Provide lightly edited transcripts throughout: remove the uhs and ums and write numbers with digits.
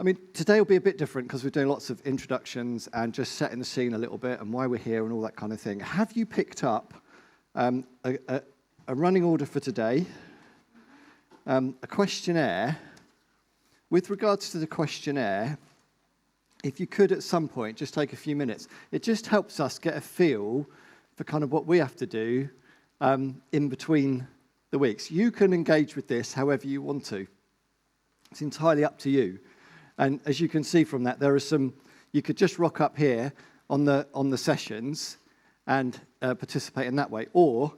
I mean, today will be a bit different because we're doing lots of introductions and just setting the scene a little bit and why we're here and all that kind of thing. Have you picked up a running order for today, a questionnaire? With regards to the questionnaire, if you could at some point just take a few minutes, it just helps us get a feel for kind of what we have to do in between the weeks. You can engage with this however you want to. It's entirely up to you. And as you can see from that, there are some, you could just rock up here on the sessions and participate in that way. Or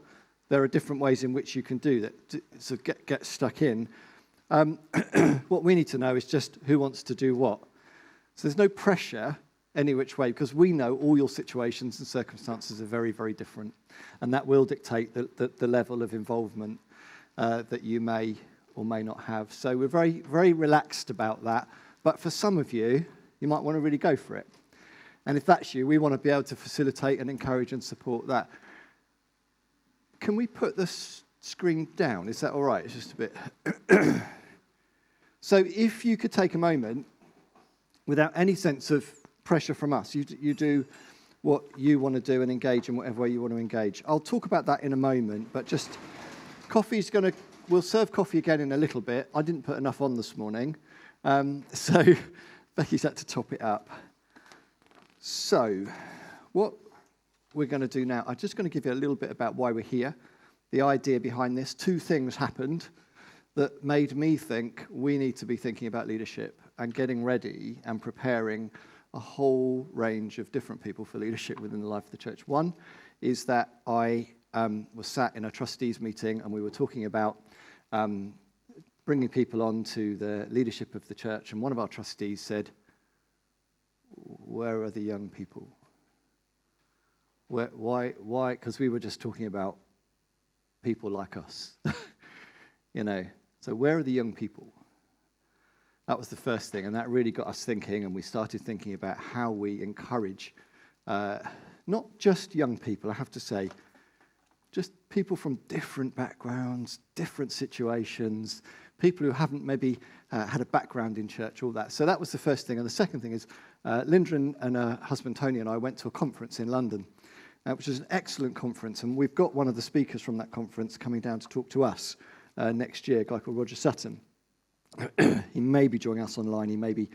there are different ways in which you can do that, to sort of get stuck in. What we need to know is just who wants to do what. So there's no pressure any which way, because we know all your situations and circumstances are very, very different. And that will dictate the level of involvement that you may or may not have. So we're very, very relaxed about that. But for some of you, you might want to really go for it. And if that's you, we want to be able to facilitate and encourage and support that. Can we put the screen down? Is that all right? It's just a bit... So if you could take a moment, without any sense of pressure from us, you do what you want to do and engage in whatever way you want to engage. I'll talk about that in a moment, but just we'll serve coffee again in a little bit. I didn't put enough on this morning. So Becky's had to top it up. So what we're going to do now, I'm just going to give you a little bit about why we're here, the idea behind this. Two things happened that made me think we need to be thinking about leadership and getting ready and preparing a whole range of different people for leadership within the life of the church. One is that I was sat in a trustees meeting and we were talking about bringing people on to the leadership of the church, and one of our trustees said, "Where are the young people? Why? Because we were just talking about people like us, So where are the young people?" That was the first thing, and that really got us thinking, and we started thinking about how we encourage not just young people, I have to say, just people from different backgrounds, different situations, people who haven't maybe had a background in church, all that. So that was the first thing. And the second thing is, Linda and her husband Tony and I went to a conference in London, which was an excellent conference. And we've got one of the speakers from that conference coming down to talk to us next year, a guy called Roger Sutton. He may be joining us online. He may be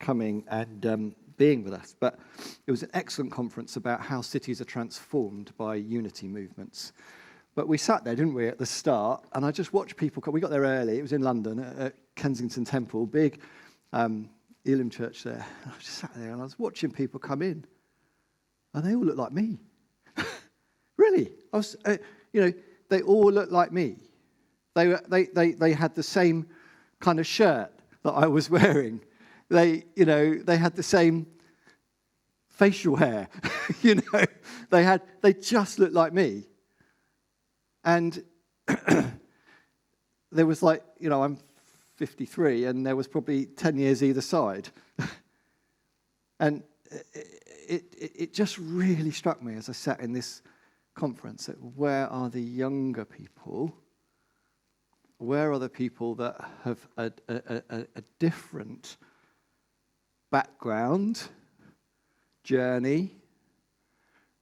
coming and being with us. But it was an excellent conference about how cities are transformed by unity movements. But we sat there, didn't we, at the start, and I just watched people come. We got there early. It was in London at Kensington Temple, big Elim church there. And I just sat there and I was watching people come in, and they all looked like me. Really, I was, they all looked like me. They had the same kind of shirt that I was wearing. They had the same facial hair. They just looked like me. And there was I'm 53, and there was probably 10 years either side. And it just really struck me as I sat in this conference that where are the younger people? Where are the people that have a different background, journey?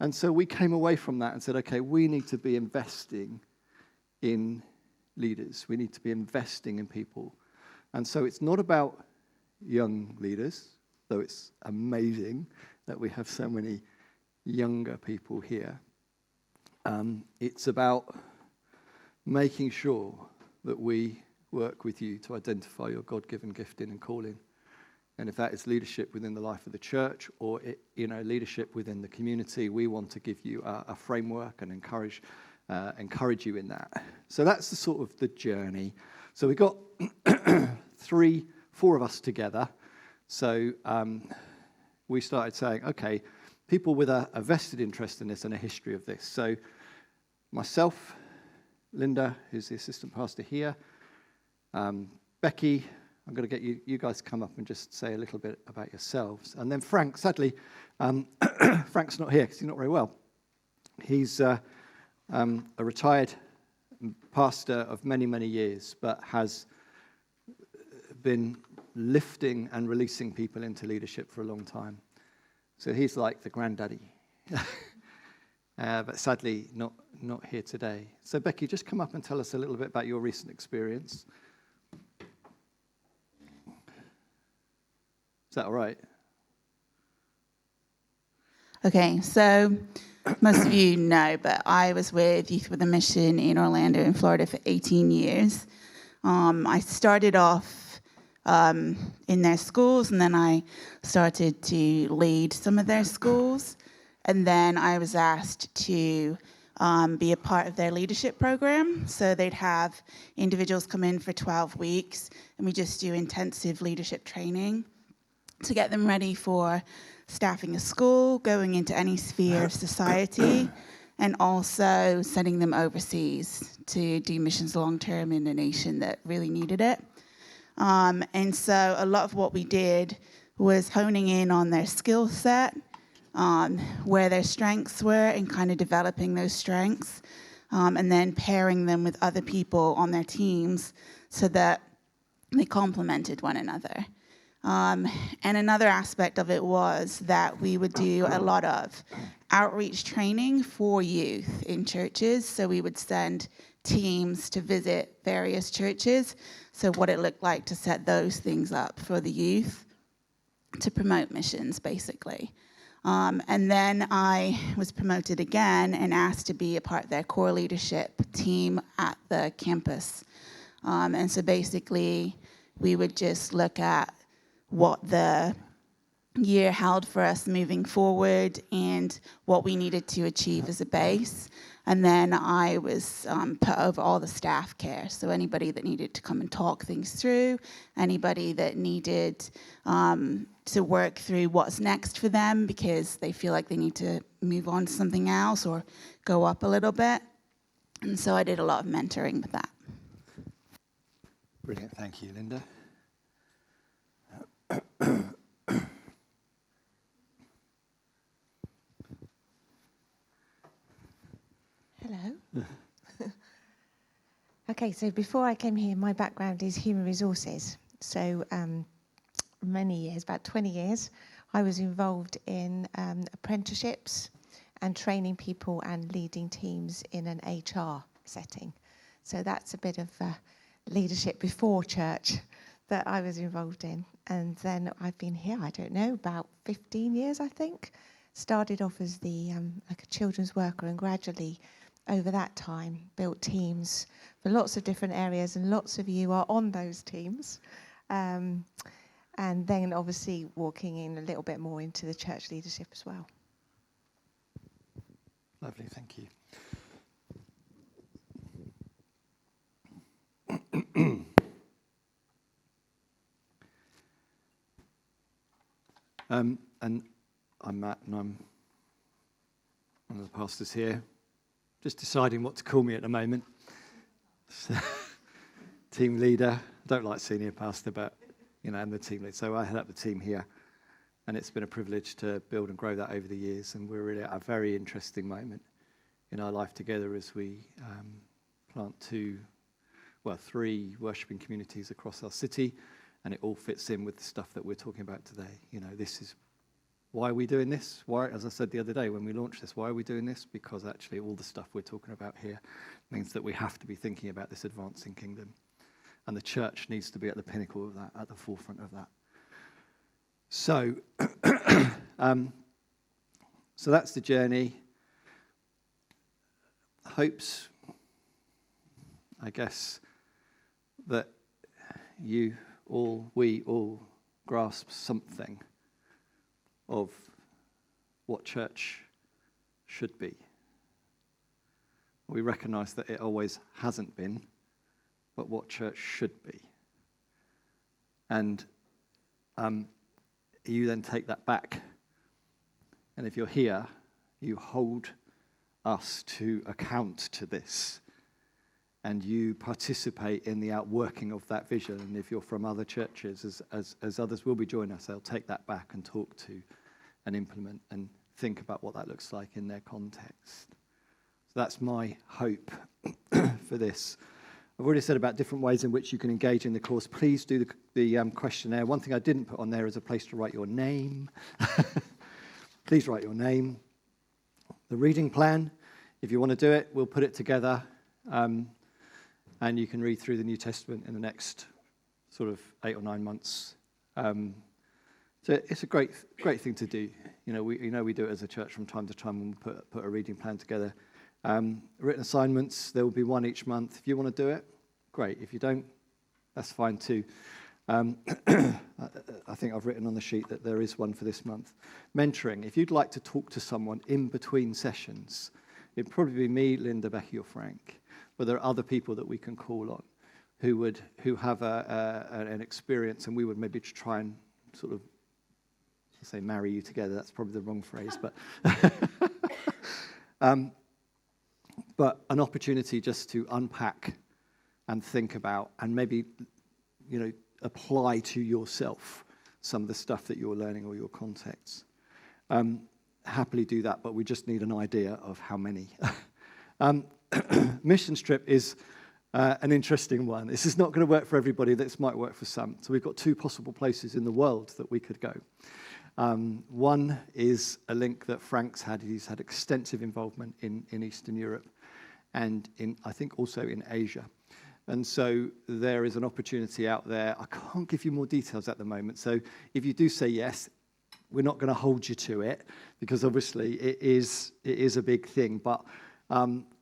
And so we came away from that and said, okay, we need to be investing in leaders. We need to be investing in people. And so it's not about young leaders, though it's amazing that we have so many younger people here. It's about making sure that we work with you to identify your God-given gifting and calling. And if that is leadership within the life of the church or leadership within the community, we want to give you a framework and encourage you in that. So that's the sort of the journey. So we got 4 of us together. So we started saying, okay, people with a vested interest in this and a history of this. So myself, Linda, who's the assistant pastor here, Becky, I'm going to get you guys to come up and just say a little bit about yourselves. And then Frank, sadly, Frank's not here because he's not very well. He's a retired pastor of many, many years, but has been lifting and releasing people into leadership for a long time. So he's like the granddaddy. But sadly, not here today. So Becky, just come up and tell us a little bit about your recent experience. Is that all right? Okay, so most of you know, but I was with Youth with a Mission in Orlando, in Florida for 18 years. I started off in their schools, and then I started to lead some of their schools. And then I was asked to be a part of their leadership program. So they'd have individuals come in for 12 weeks, and we just do intensive leadership training to get them ready for staffing a school, going into any sphere of society, and also sending them overseas to do missions long-term in a nation that really needed it. And so a lot of what we did was honing in on their skill set, where their strengths were, and kind of developing those strengths, and then pairing them with other people on their teams so that they complemented one another. And another aspect of it was that we would do a lot of outreach training for youth in churches. So we would send teams to visit various churches. So what it looked like to set those things up for the youth to promote missions, basically. And then I was promoted again and asked to be a part of their core leadership team at the campus. And so basically, we would just look at what the year held for us moving forward and what we needed to achieve as a base. And then I was put over all the staff care. So anybody that needed to come and talk things through, anybody that needed to work through what's next for them because they feel like they need to move on to something else or go up a little bit. And so I did a lot of mentoring with that. Brilliant. Thank you, Linda. Hello. Okay, so before I came here, my background is human resources. So many years, about 20 years, I was involved in apprenticeships and training people and leading teams in an HR setting. So that's a bit of leadership before church that I was involved in. And then I've been here, I don't know, about 15 years, I think. Started off as the like a children's worker, and gradually over that time built teams for lots of different areas, and lots of you are on those teams. And then obviously walking in a little bit more into the church leadership as well. Lovely, thank you. And I'm Matt, and I'm one of the pastors here. Just deciding what to call me at the moment. So, team leader. I don't like senior pastor, but I'm the team leader. So I head up the team here, and it's been a privilege to build and grow that over the years. And we're really at a very interesting moment in our life together as we plant three worshiping communities across our city, and it all fits in with the stuff that we're talking about today. This is why are we doing this? Why, as I said the other day when we launched this, why are we doing this? Because actually all the stuff we're talking about here means that we have to be thinking about this advancing kingdom. And the church needs to be at the pinnacle of that, at the forefront of that. So, so that's the journey. Hopes, I guess, that we all grasp something of what church should be. We recognize that it always hasn't been, but what church should be. And you then take that back, and if you're here, you hold us to account to this, and you participate in the outworking of that vision. And if you're from other churches, as others will be joining us, they'll take that back and talk to and implement and think about what that looks like in their context. So that's my hope for this. I've already said about different ways in which you can engage in the course. Please do the questionnaire. One thing I didn't put on there is a place to write your name. Please write your name. The reading plan, if you want to do it, we'll put it together. And you can read through the New Testament in the next sort of 8 or 9 months. So it's a great thing to do. We do it as a church from time to time when we put a reading plan together. Written assignments, there will be one each month. If you want to do it, great. If you don't, that's fine too. I think I've written on the sheet that there is one for this month. Mentoring. If you'd like to talk to someone in between sessions, it'd probably be me, Linda, Becky, or Frank. But there are other people that we can call on who have an experience, and we would maybe try and sort of say marry you together. That's probably the wrong phrase, but an opportunity just to unpack and think about and maybe apply to yourself some of the stuff that you're learning or your contexts. Happily do that, but we just need an idea of how many. Mission trip is an interesting one. This is not going to work for everybody. This might work for some. So we've got 2 possible places in the world that we could go. One is a link that Frank's had. He's had extensive involvement in Eastern Europe and I think also in Asia. And so there is an opportunity out there. I can't give you more details at the moment. So if you do say yes, we're not going to hold you to it because obviously it is a big thing. But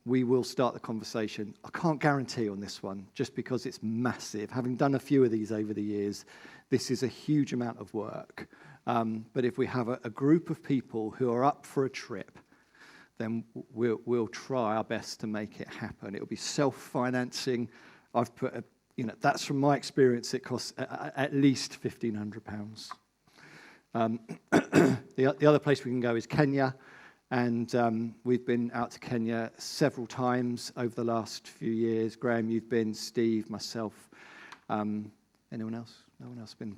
we will start the conversation. I can't guarantee on this one just because it's massive. Having done a few of these over the years, this is a huge amount of work. But if we have a group of people who are up for a trip, then we'll try our best to make it happen. It'll be self-financing. I've put that's from my experience. It costs at least £1,500. The other place we can go is Kenya, and we've been out to Kenya several times over the last few years. Graham, you've been. Steve, myself. Anyone else? No one else been.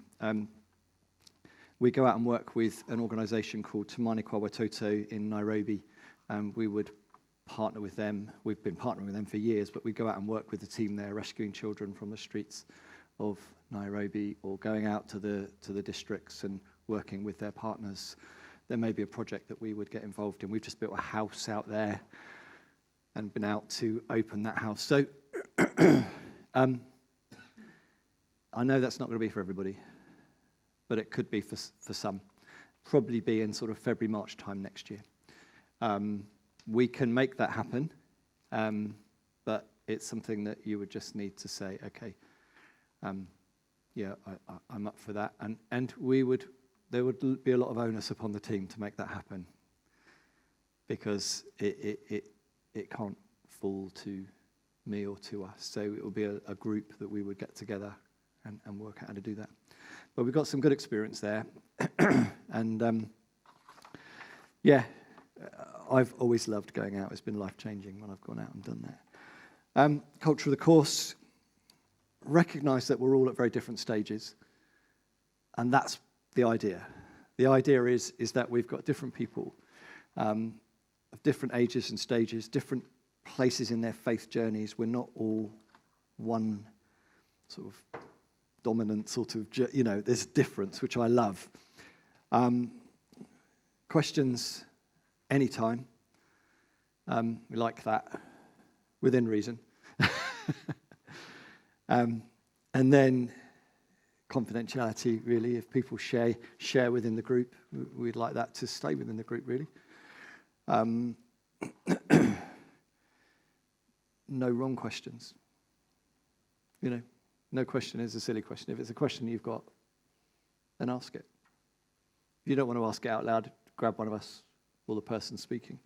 We go out and work with an organisation called Tamani Kwa Watoto in Nairobi. We would partner with them. We've been partnering with them for years, but we go out and work with the team there, rescuing children from the streets of Nairobi or going out to the districts and working with their partners. There may be a project that we would get involved in. We've just built a house out there and been out to open that house. So I know that's not going to be for everybody, but it could be for some. Probably be in sort of February, March time next year. We can make that happen, but it's something that you would just need to say, okay, I'm up for that. And there would be a lot of onus upon the team to make that happen because it can't fall to me or to us. So it will be a group that we would get together and work out how to do that. But we've got some good experience there. And I've always loved going out. It's been life-changing when I've gone out and done that. Culture of the course. Recognise that we're all at very different stages. And that's the idea. The idea is that we've got different people of different ages and stages, different places in their faith journeys. We're not all one sort of dominant sort of, there's difference, which I love. Questions anytime. We like that, within reason. And then confidentiality, really. If people share within the group, we'd like that to stay within the group, really. No wrong questions. No question is a silly question. If it's a question you've got, then ask it. If you don't want to ask it out loud, grab one of us or the person speaking.